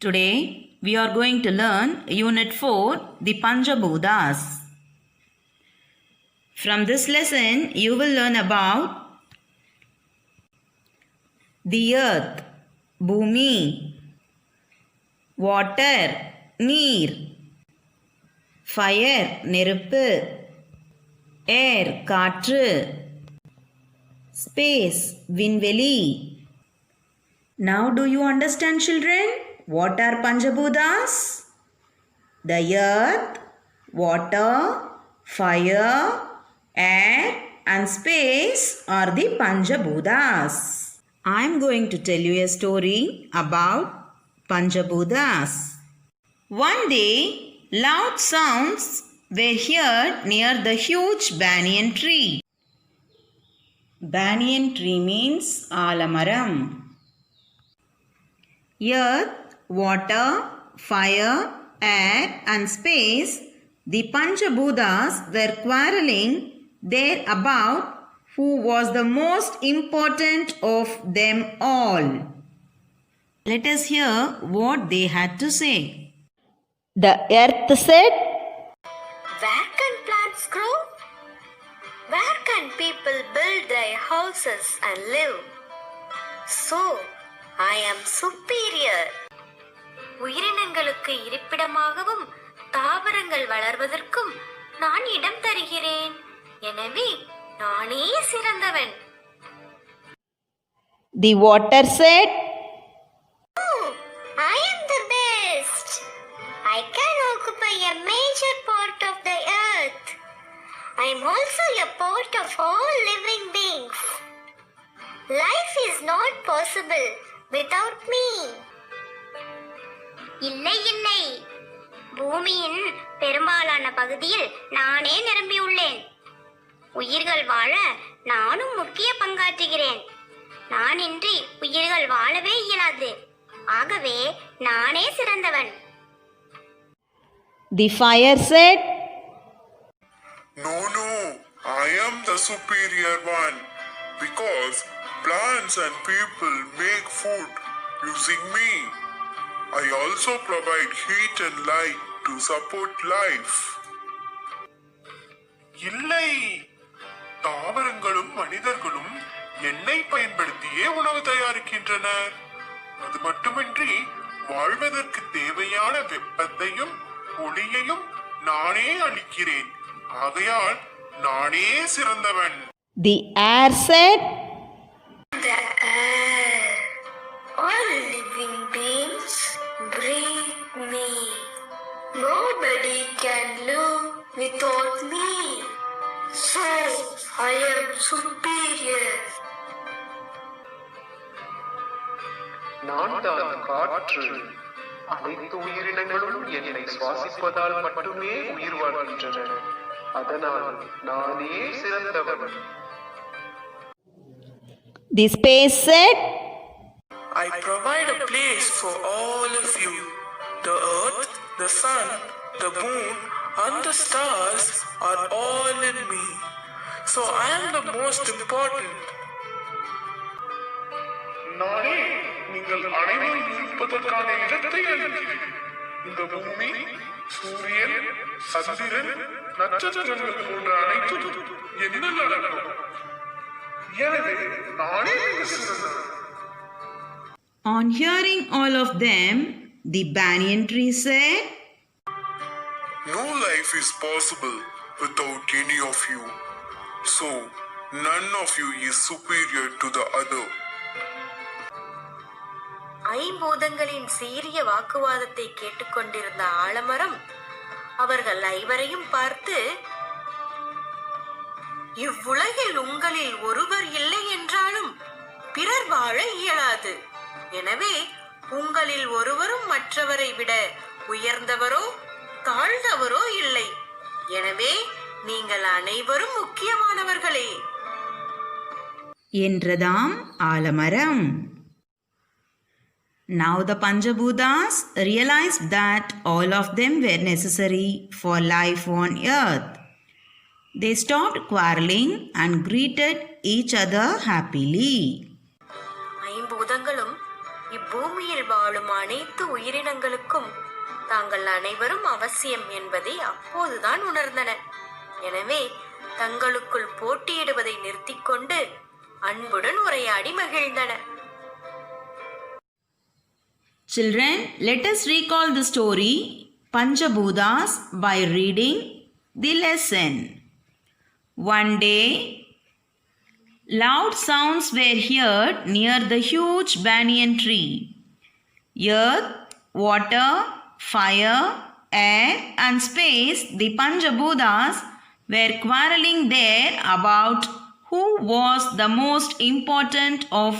Today we are going to learn Unit 4, the Panchabhutas. From this lesson you will learn about the earth, Bhumi, water, Neer, fire, Neruppu, air, Kaatru, space, Vinveli. Now do you understand, children? What are Panchabhutas? The earth, water, fire, air and space are the Panchabhutas. I am going to tell you a story about Panchabhutas. One day, loud sounds were heard near the huge banyan tree. Banyan tree means alamaram. Earth, water, fire, air and space, the Panchabhutas were quarreling there about who was the most important of them all. Let us hear what they had to say. The earth said, "Where can plants grow? Where can people build their houses and live? So, I am superior. உயிரினங்களுக்கு இருப்பிடமாகவும் தாவரங்கள் வளர்வதற்கும் நான் இடம் தருகிறேன். எனவே நானே சிறந்தவன்." The water said, "Oh, I am the best. I can occupy a major part of the earth. I am also a part of all living beings. Life is not possible without me." இல்லை இல்லை, பூமியின் பெரும்பாலான பகுதியில் நானே நிரம்பியுள்ளேன். உயிர்கள் வாழ நானும் முக்கிய பங்காற்றுகிறேன். நான் இன்றி உயிர்கள் வாழவே இயலாது. ஆகவே நானே சிறந்தவன். The fire said, No, I am the superior one because plants and people make food using me. I also provide heat and light to support life. இல்லை, தாவரங்களும் மனிதர்களும் எண்ணெய் பயன்படுத்தியே உணவு தயாரிக்கின்றனர். அது மட்டுமின்றி வாழ்வதற்கு தேவையான வெப்பத்தையும் ஒளியையும் நானே அளிக்கிறேன். ஆகையால் நானே சிறந்தவன். The air said, The air, all living beings breathe me. Nobody can live without me. So I am superior. நான் தான் காற்று. அனைத்து உயிரினங்களும் என்னை சுவாசிப்பதால் மட்டுமே உயிர் வாழ்கின்றன. அதனால் நானே சிறந்தவன். The space said, I provide a place for all of you. The earth, the sun, the moon, and the stars are all in me. So I am the most important. நானே நீங்கள் அனைவரும் இருப்பதற்கான இடத்தை அளிக்கிறேன். இந்த பூமி, சூரியன், சந்திரன், நட்சத்திரங்கள் போன்ற அனைத்தும் என்னில் அடங்கும். எனவே நானே சிறந்தவன். On hearing all of them, the banyan tree said, No life is possible without any of you. So none of you is superior to the other. ஐம்பூதங்களின் சீரிய வாக்குவாதத்தை கேட்டுக்கொண்டிருந்த ஆலமரம் அவர்கள் ஐவரையும் பார்த்து, "இவ்வுலகில் உங்களில் ஒருவர் இல்லை என்றாலும் பிறர் வாழ இயலாது. எனவே உங்களில் ஒருவரும் மற்றவரை விட உயர்ந்தவரோ தாழ்ந்தவரோ இல்லை. எனவே நீங்கள் அனைவரும் முக்கியமானவர்களே" என்றதாம் ஆலமரம். Now the Panchabhutas realized that all of them were necessary for life on earth. They stopped quarreling and greeted each other happily. ஐம்பூதங்களும் இப்பூமியில் வாழும் அனைத்து உயிரினங்களுக்கும் தாங்கள் அனைவரும் அவசியம் என்பதை அப்போதுதான் உணர்ந்தன. எனவே தங்களுக்குள் போட்டியிடுவதை நிறுத்திக் கொண்டு அன்புடன் உரையாடி மகிழ்ந்தன. Children, let us recall the story Panchabhutas by reading the lesson. One day, loud sounds were heard near the huge banyan tree. Earth, water, fire, air and space, the Panchabhutas, were quarreling there about who was the most important of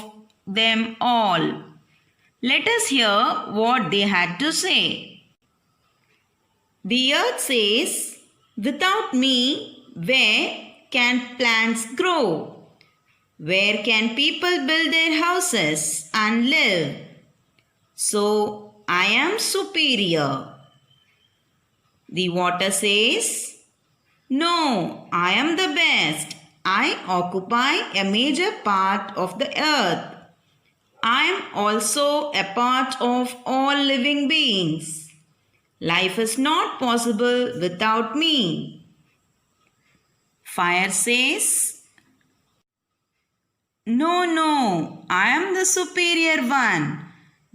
them all. Let us hear what they had to say. The earth says, "Without me, where can plants grow? Where can people build their houses and live? So I am superior." The water says, "No, I am the best. I occupy a major part of the earth. I am also a part of all living beings. Life is not possible without me." Fire says, "No, I am the superior one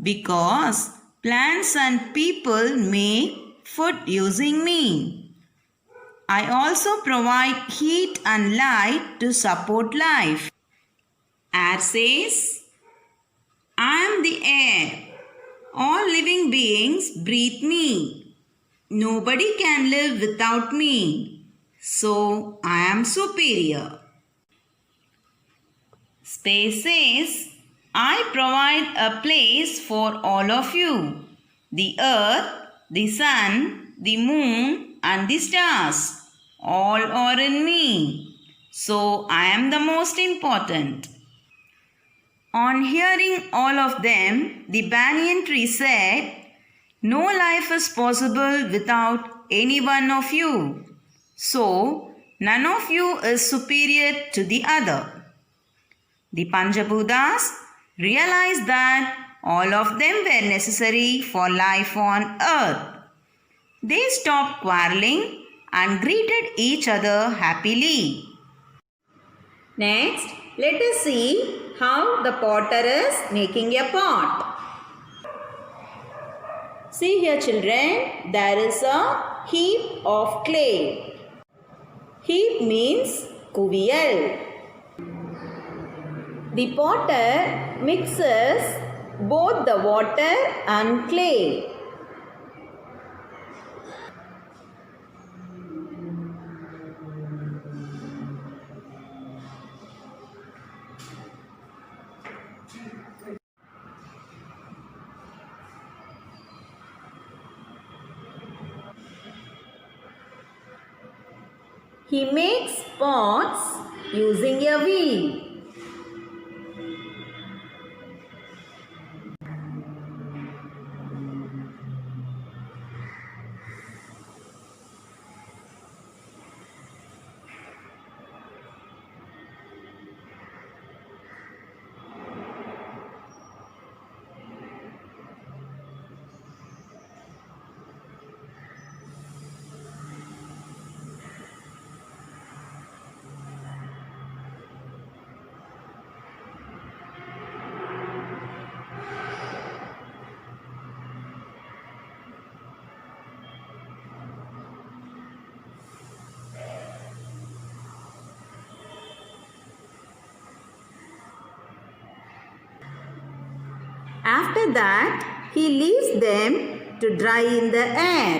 because plants and people make food using me. I also provide heat and light to support life." Air says, "I am the air. All living beings breathe me. Nobody can live without me. So I am superior." Space says, "I provide a place for all of you. The earth, the sun, the moon and the stars, all are in me. So I am the most important." On hearing all of them, the banyan tree said, "No life is possible without any one of you. So none of you is superior to the other." The Panchabhutas realized that all of them were necessary for life on earth. They stopped quarreling and greeted each other happily. Next, let us see how the potter is making a pot. See here, children, there is a heap of clay. Heap means kuviyal. The potter mixes both the water and clay. He makes pots using a wheel. After that, he leaves them to dry in the air.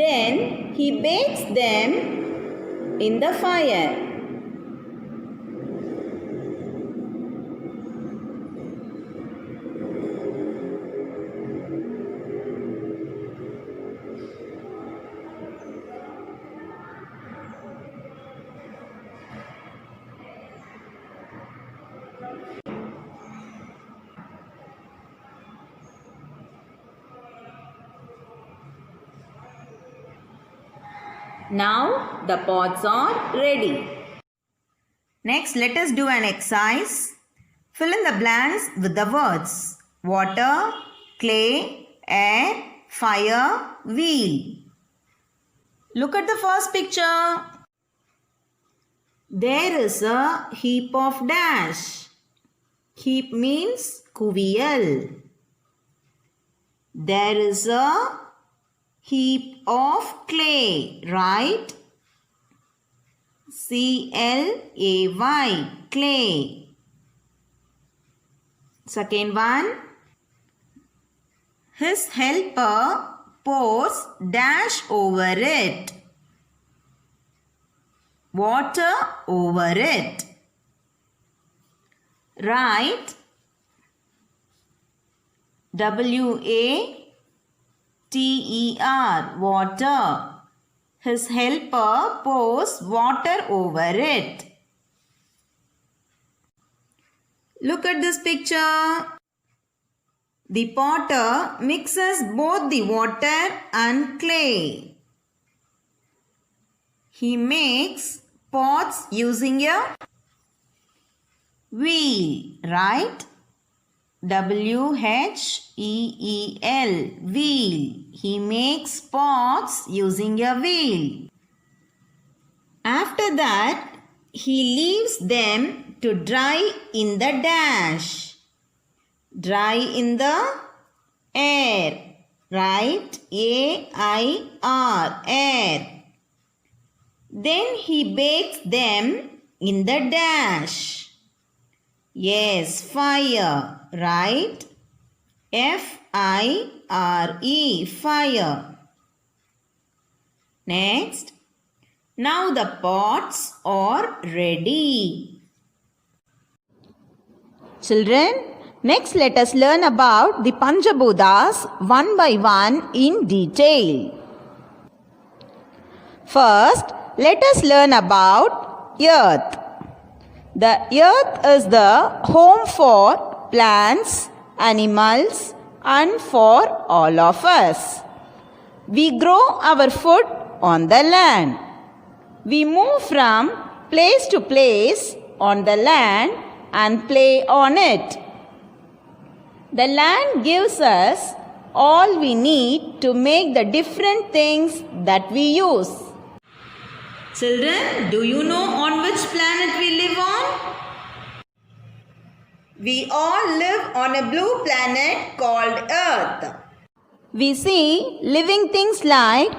Then he bakes them in the fire. Now the pots are ready. Next, let us do an exercise. Fill in the blanks with the words water, clay, air, fire, wheel. Look at the first picture. There is a heap of dash. Heap means kuviyal. There is a heap of clay, right? C-L-A-Y, clay. Second one. His helper pours dash over it. Water over it. Write W-A-T-E-R, water. His helper pours water over it. Look at this picture. The potter mixes both the water and clay. He makes pots using a wheel, right? W-H-E-E-L, wheel. He makes pots using a wheel. After that, he leaves them to dry in the dash. Dry in the air, right? A-I-R, air. Then he bakes them in the dash. Yes, fire, right? F-I-R-E, fire. Next, now the pots are ready. Children, next let us learn about the Panchabhutas one by one in detail. First, let us learn about earth. The earth is the home for plants, animals, and for all of us. We grow our food on the land. We move from place to place on the land and play on it. The land gives us all we need to make the different things that we use. Children, do you know on which planet we live on? We all live on a blue planet called Earth. We see living things like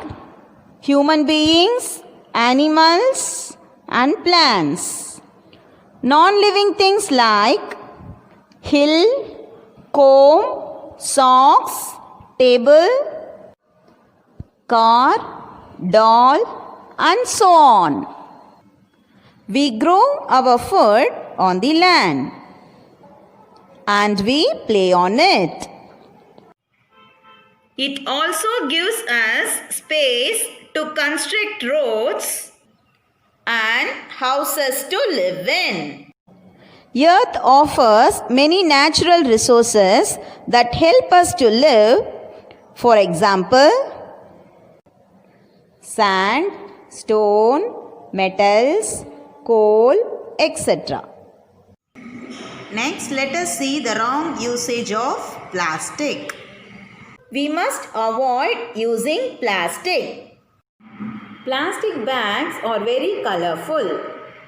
human beings, animals, and plants. Non-living things like hill, comb, socks, table, car, doll, and so on. We grow our food on the land and we play on it. It also gives us space to construct roads and houses to live in. Earth offers many natural resources that help us to live. For example, sand, stone, metals, coal, etc. Next, let us see the wrong usage of plastic. We must avoid using plastic. Plastic bags are very colorful.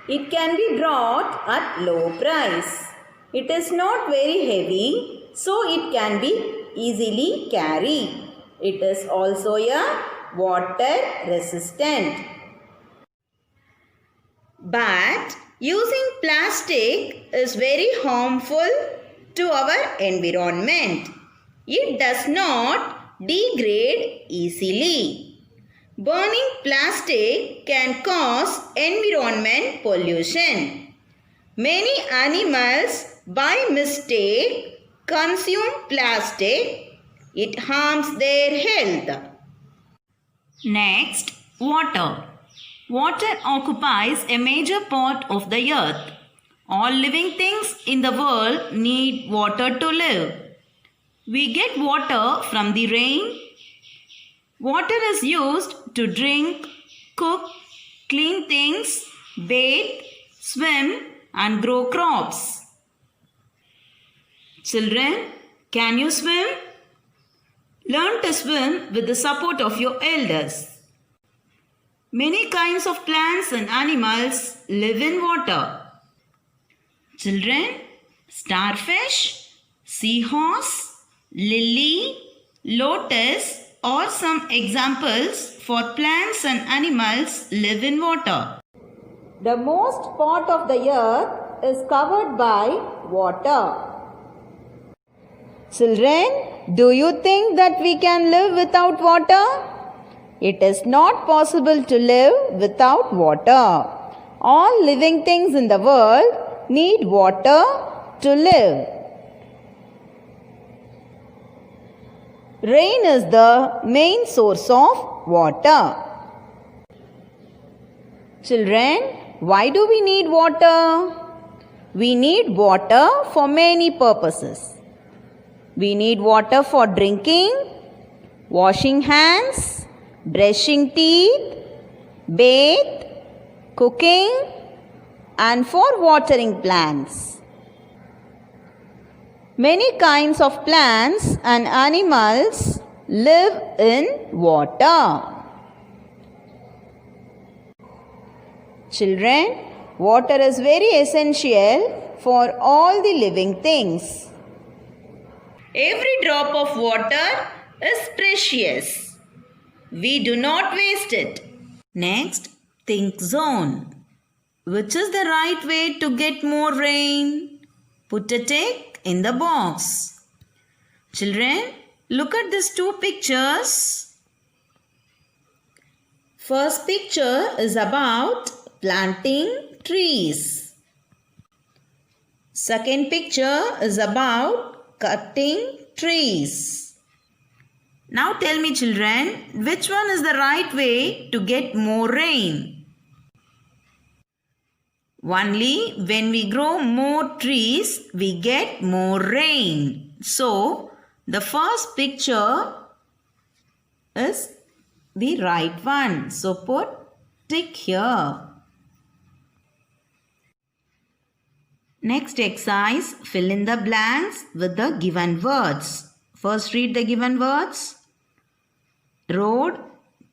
It can be bought at low price. It is not very heavy, so it can be easily carried. It is also a water resistant. But using plastic is very harmful to our environment. It does not degrade easily. Burning plastic can cause environment pollution. Many animals by mistake consume plastic. It harms their health. Next, water. Water occupies a major part of the earth. All living things in the world need water to live. We get water from the rain. Water is used to drink, cook, clean things, bathe, swim, and grow crops. Children, can you swim? Learn to swim with the support of your elders. Many kinds of plants and animals live in water. Children, starfish, seahorse, lily, lotus are some examples for plants and animals live in water. The most part of the earth is covered by water. Children, do you think that we can live without water? It is not possible to live without water. All living things in the world need water to live. Rain is the main source of water. Children, why do we need water? We need water for many purposes. We need water for drinking, washing hands, brushing teeth, bathe, cooking, and for watering plants. Many kinds of plants and animals live in water. Children, water is very essential for all the living things. Every drop of water is precious. We do not waste it. Next, think zone. Which is the right way to get more rain? Put a tick in the box. Children, look at these two pictures. First picture is about planting trees. Second picture is about cutting trees. Now tell me children, which one is the right way to get more rain? Only when we grow more trees, we get more rain. So, the first picture is the right one. So, put tick here. Next exercise, fill in the blanks with the given words. First read the given words. Road,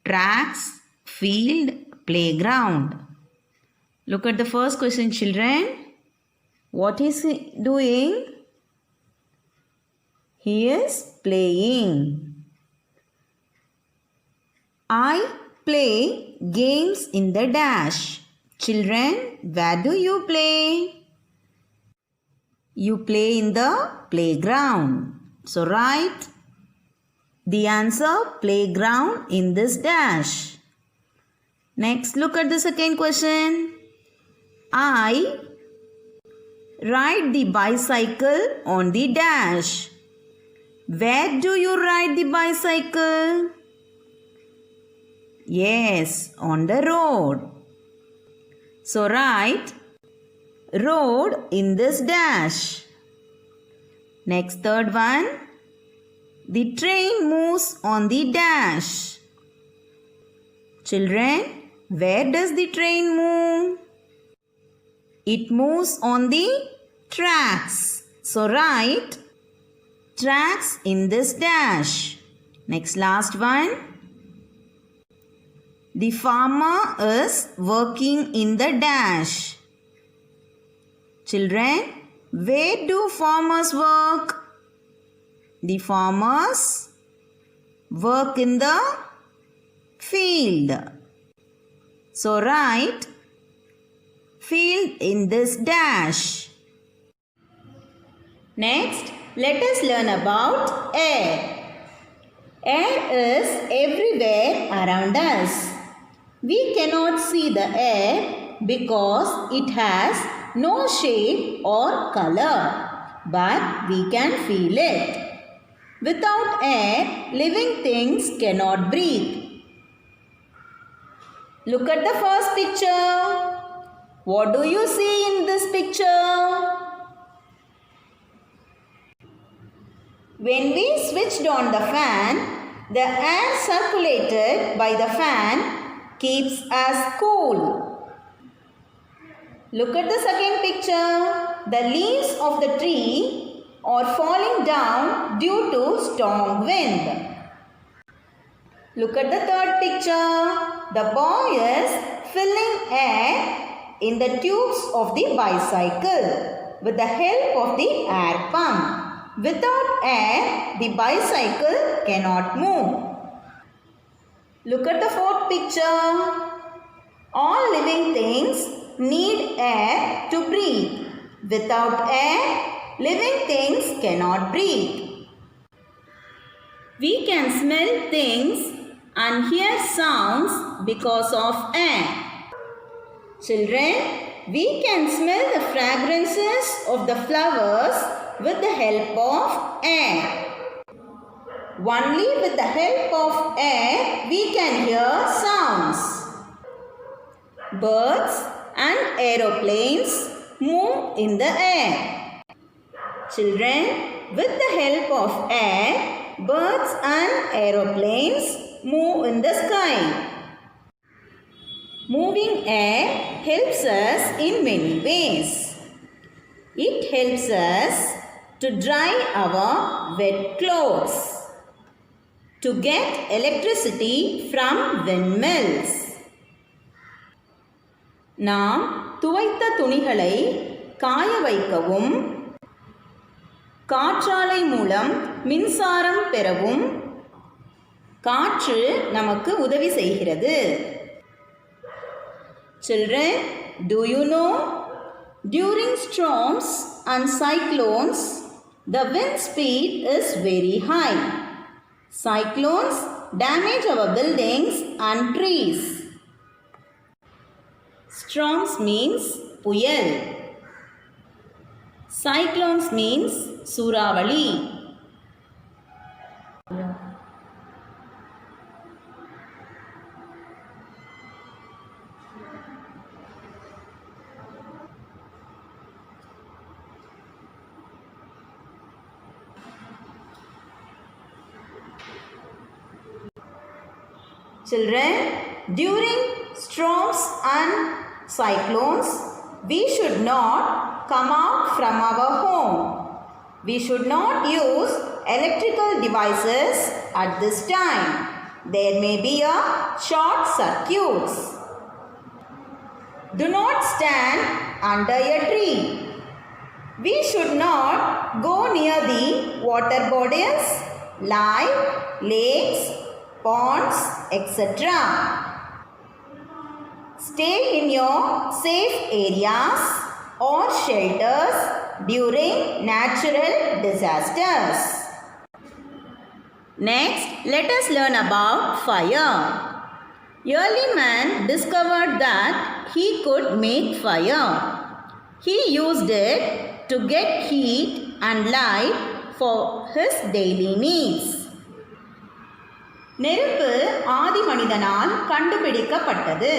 tracks, field, playground. Look at the first question, children. What is he doing? He is playing. I play games in the dash. Children, where do you play? You play in the playground. So write the answer playground in this dash. Next, look at the second question. I ride the bicycle on the dash. Where do you ride the bicycle? Yes, on the road. So write road in this dash. Next, third one. The train moves on the dash. Children, where does the train move? It moves on the tracks. So write tracks in this dash. Next, last one. The farmer is working in the dash. Children, where do farmers work? The farmers work in the field. So write field in this dash. Next, let us learn about air. Air is everywhere around us. We cannot see the air because it has no shape or color, but we can feel it. Without air, living things cannot breathe. Look at the first picture. What do you see in this picture? When we switched on the fan, the air circulated by the fan keeps us cool. Look at the second picture. The leaves of the tree are falling down due to strong wind. Look at the third picture. The boy is filling air in the tubes of the bicycle with the help of the air pump. Without air, the bicycle cannot move. Look at the fourth picture. All living things need air to breathe. Without air, living things cannot breathe. We can smell things and hear sounds because of air. Children, we can smell the fragrances of the flowers with the help of air. Only with the help of air we can hear sounds. Birds and aeroplanes move in the air. Children, with the help of air, birds and aeroplanes move in the sky. Moving air helps us in many ways. It helps us to dry our wet clothes, to get electricity from windmills. நாம் துவைத்த துணிகளை காய வைக்கவும், காற்றாலை மூலம் மின்சாரம் பெறவும் காற்று நமக்கு உதவி செய்கிறது. Children, do you know? During storms and cyclones, the wind speed is very high. Cyclones damage our buildings and trees. Storms means puyal. Cyclones means suravali. Children, during storms and cyclones, we should not come out from our home. We should not use electrical devices at this time. There may be a short circuits. Do not stand under a tree. We should not go near the water bodies like lakes, ponds, etc. Stay in your safe areas or shelters during natural disasters. Next, let us learn about fire. Early man discovered that he could make fire. He used it to get heat and light for his daily needs. நெருப்பு ஆதி மனிதனால் கண்டுபிடிக்கப்பட்டது.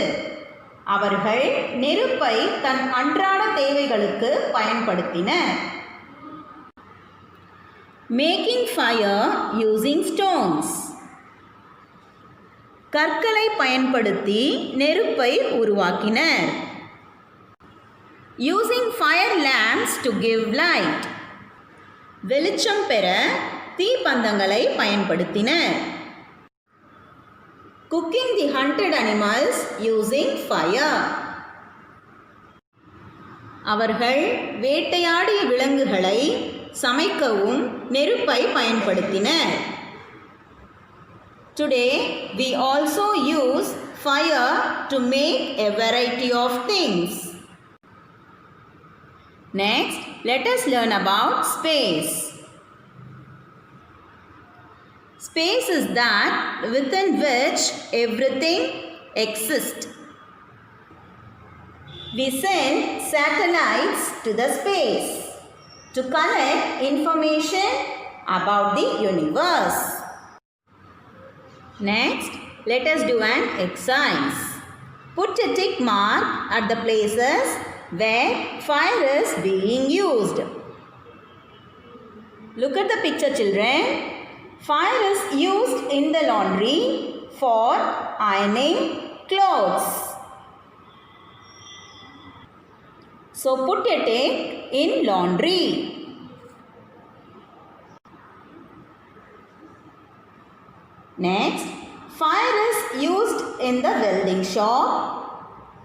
அவர்கள் நெருப்பை தன் அன்றாட தேவைகளுக்கு பயன்படுத்தினர். Making fire using stones. கற்களை பயன்படுத்தி நெருப்பை உருவாக்கினர். Using fire lamps to give light. வெளிச்சம் பெற தீப்பந்தங்களை பயன்படுத்தினர். Cooking the hunted animals using fire. அவர்கள் வேட்டையாடிய விலங்குகளை சமைக்கவும் நெருப்பை பயன்படுத்தினர். Today we also use fire to make a variety of things. Next, let us learn about space. Space is that within which everything exists. We send satellites to the space to collect information about the universe. Next, let us do an exercise. Put a tick mark at the places where fire is being used. Look at the picture, children. Fire is used in the laundry for ironing clothes. So put a egg in laundry. Next, fire is used in the welding shop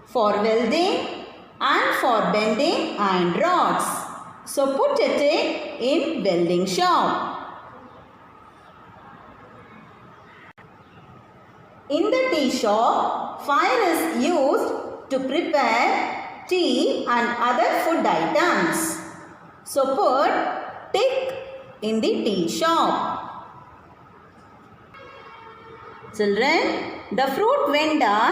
for welding and for bending iron rods. So put a egg in welding shop. In the tea shop, fire is used to prepare tea and other food items. So put tick in the tea shop. Children, the fruit vendor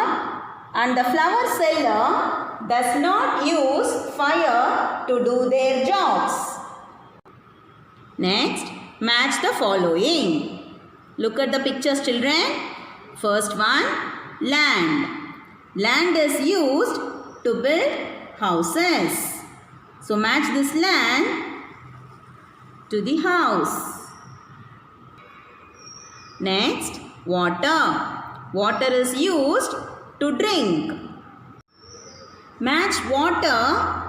and the flower seller does not use fire to do their jobs. Next, match the following. Look at the pictures, children. First one, land. Land is used to build houses. So match this land to the house. Next, water. Water is used to drink. Match water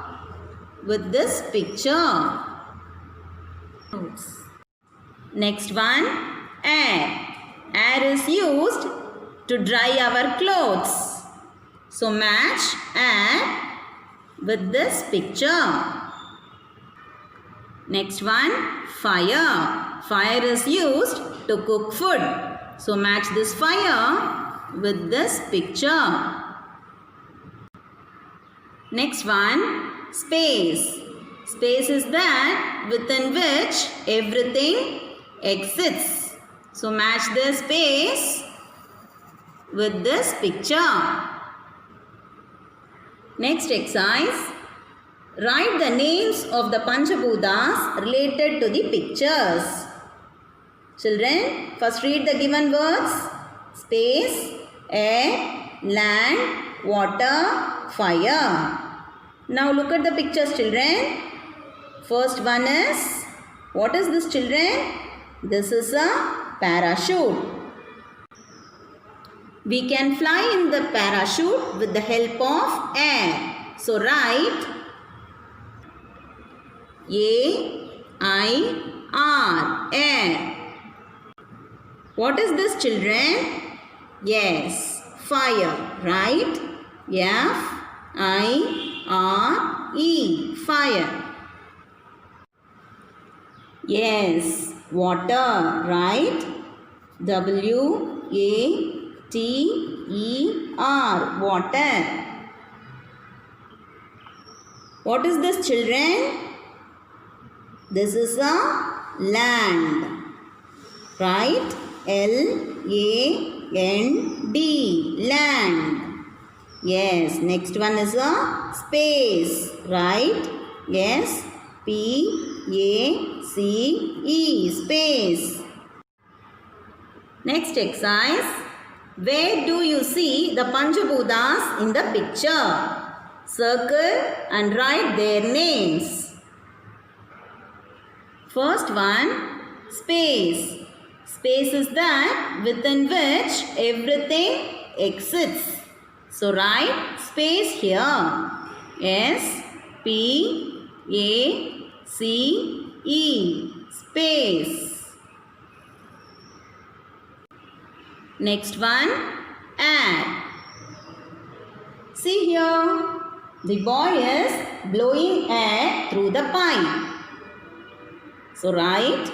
with this picture. Next one, air. Air is used to dry our clothes. So match air with this picture. Next one, fire. Fire is used to cook food. So match this fire with this picture. Next one, space. Space is that within which everything exists. So match the space with this picture. Next exercise, write the names of the Panchabhutas related to the pictures. Children, first read the given words: space, air, land, water, fire. Now look at the pictures, children. First one is, what is this, children? This is a parachute. We can fly in the parachute with the help of air. So write A-I-R, air. What is this, children? Yes, fire, right? F-I-R-E, fire. Yes, water, right? W-A-T-E-R, water. What is this, children? This is a land, right? L-A-N-D, land. Yes, next one is a space, right? Yes, P-A-C-E, space. Next exercise, where do you see the Panchabhutas in the picture? Circle and write their names. First one, space. Space is that within which everything exists. So write space here. S-P-A-C-E, space. Next one, air. See here, the boy is blowing air through the pipe. So write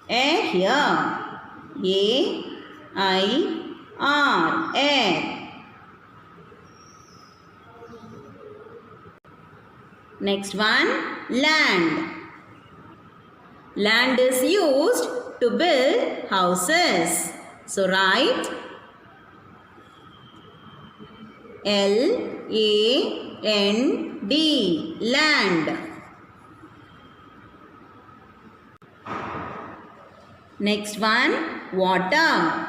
air here. A-I-R, air. Next one, land. Land is used to build houses. So write L-A-N-D, land. Next one, water.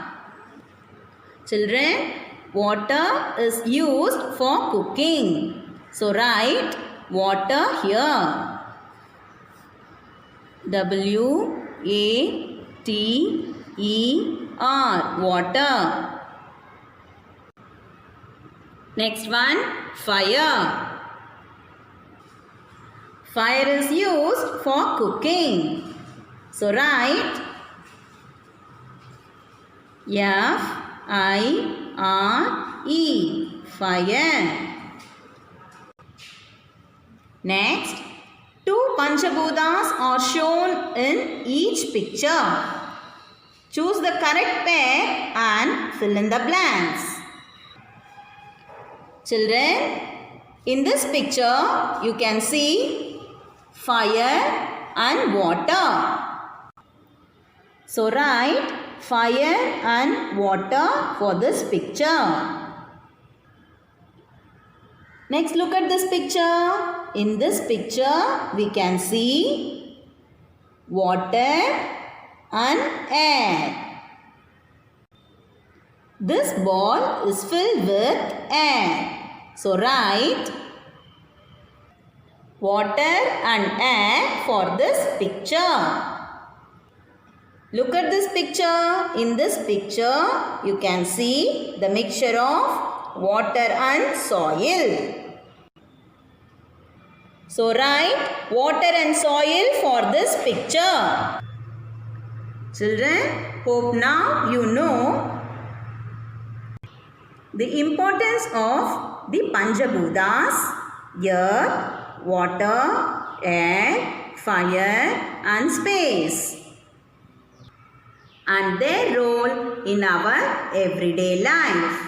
Children, water is used for cooking. So write water here. W-A-T-E-R, water. Next one, fire. Fire is used for cooking. So write F-I-R-E, fire. Next, 2 Panchabhutas are shown in each picture. Choose the correct pair and fill in the blanks. Children, in this picture, you can see fire and water. So write fire and water for this picture. Next, look at this picture. In this picture, we can see water and air. This ball is filled with air. So write water and air for this picture. Look at this picture. In this picture, you can see the mixture of water and soil. So write water and soil for this picture. Children, hope now you know the importance of the Panchabhutas: earth, water, air, fire and space, and their role in our everyday life.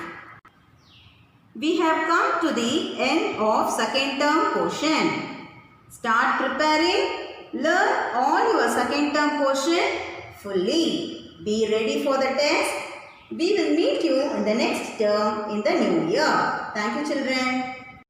We have come to the end of second term portion. Start preparing. Learn all your second term portion fully. Be ready for the test. We will meet you in the next term in the new year. Thank you, children.